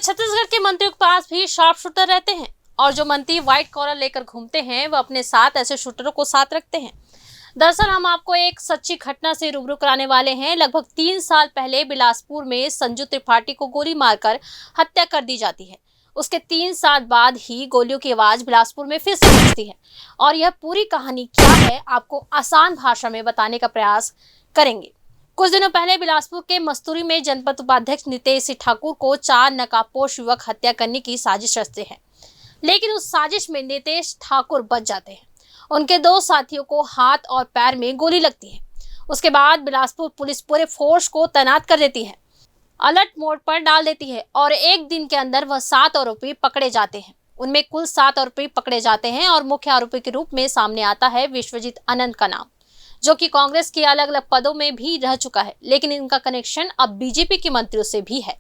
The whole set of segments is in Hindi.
छत्तीसगढ़ के मंत्रियों के पास भी शार्प शूटर रहते हैं और जो मंत्री व्हाइट कॉलर लेकर घूमते हैं वह अपने साथ ऐसे शूटरों को साथ रखते हैं। दरअसल हम आपको एक सच्ची घटना से रूबरू कराने वाले हैं। लगभग 3 साल पहले बिलासपुर में संजू त्रिपाठी को गोली मारकर हत्या कर दी जाती है। उसके 3 साल बाद ही गोलियों की आवाज बिलासपुर में फिर से गूंजती है और यह पूरी कहानी क्या है आपको आसान भाषा में बताने का प्रयास करेंगे। कुछ दिनों पहले बिलासपुर के मस्तूरी में जनपद उपाध्यक्ष नितेश ठाकुर को 4 नकाबपोश युवक हत्या करने की साजिश रचते हैं, लेकिन उस साजिश में नितेश ठाकुर बच जाते हैं। उनके 2 साथियों को हाथ और पैर में गोली लगती है। उसके बाद बिलासपुर पुलिस पूरे फोर्स को तैनात कर देती है, अलर्ट मोड पर डाल देती है और एक दिन के अंदर वह 7 आरोपी पकड़े जाते हैं। उनमें कुल 7 आरोपी पकड़े जाते हैं और मुख्य आरोपी के रूप में सामने आता है विश्वजीत अनंत का नाम, जो कि कांग्रेस के अलग अलग पदों में भी रह चुका है, लेकिन इनका कनेक्शन अब बीजेपी के मंत्रियों से भी है।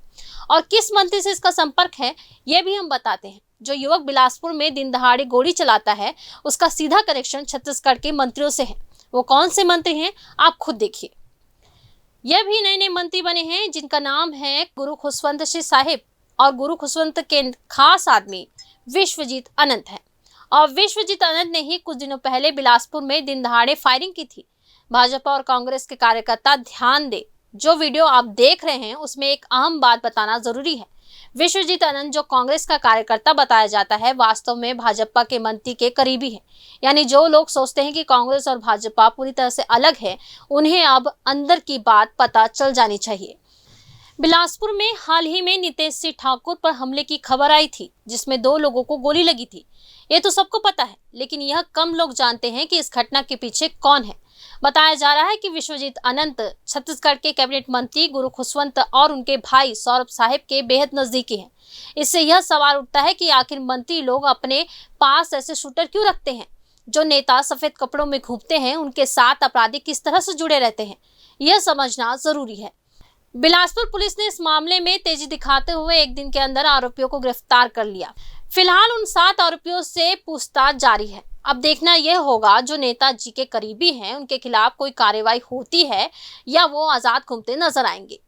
और किस मंत्री से इसका संपर्क है ये भी हम बताते हैं। जो युवक बिलासपुर में दिन दहाड़े गोली चलाता है उसका सीधा कनेक्शन छत्तीसगढ़ के मंत्रियों से है। वो कौन से मंत्री हैं आप खुद देखिए। यह भी नए नए मंत्री बने हैं जिनका नाम है गुरु खुशवंत सिंह साहिब, और गुरु खुशवंत के खास आदमी विश्वजीत अनंत है। और विश्वजीत अनंत ने ही कुछ दिनों पहले बिलासपुर में दिन दहाड़े फायरिंग की थी। भाजपा और कांग्रेस के कार्यकर्ता ध्यान दे, जो वीडियो आप देख रहे हैं उसमें एक अहम बात बताना जरूरी है। विश्वजीत अनंत जो कांग्रेस का कार्यकर्ता बताया जाता है, वास्तव में भाजपा के मंत्री के करीबी है। यानी जो लोग सोचते हैं कि कांग्रेस और भाजपा पूरी तरह से अलग है, उन्हें अब अंदर की बात पता चल जानी चाहिए। बिलासपुर में हाल ही में नितेश सिंह ठाकुर पर हमले की खबर आई थी, जिसमें 2 लोगों को गोली लगी थी। ये तो सबको पता है, लेकिन यह कम लोग जानते हैं कि इस घटना के पीछे कौन है। बताया जा रहा है कि विश्वजीत अनंत छत्तीसगढ़ के कैबिनेट मंत्री गुरु खुशवंत और उनके भाई सौरभ साहिब के बेहद नजदीकी हैं। इससे यह सवाल उठता है कि आखिर मंत्री लोग अपने पास ऐसे शूटर क्यों रखते हैं। जो नेता सफेद कपड़ों में घूमते हैं उनके साथ अपराधी किस तरह से जुड़े रहते हैं, यह समझना जरूरी है। बिलासपुर पुलिस ने इस मामले में तेजी दिखाते हुए एक दिन के अंदर आरोपियों को गिरफ्तार कर लिया। फिलहाल उन 7 आरोपियों से पूछताछ जारी है। अब देखना यह होगा जो नेताजी के करीबी हैं उनके खिलाफ कोई कार्रवाई होती है या वो आजाद घूमते नजर आएंगे।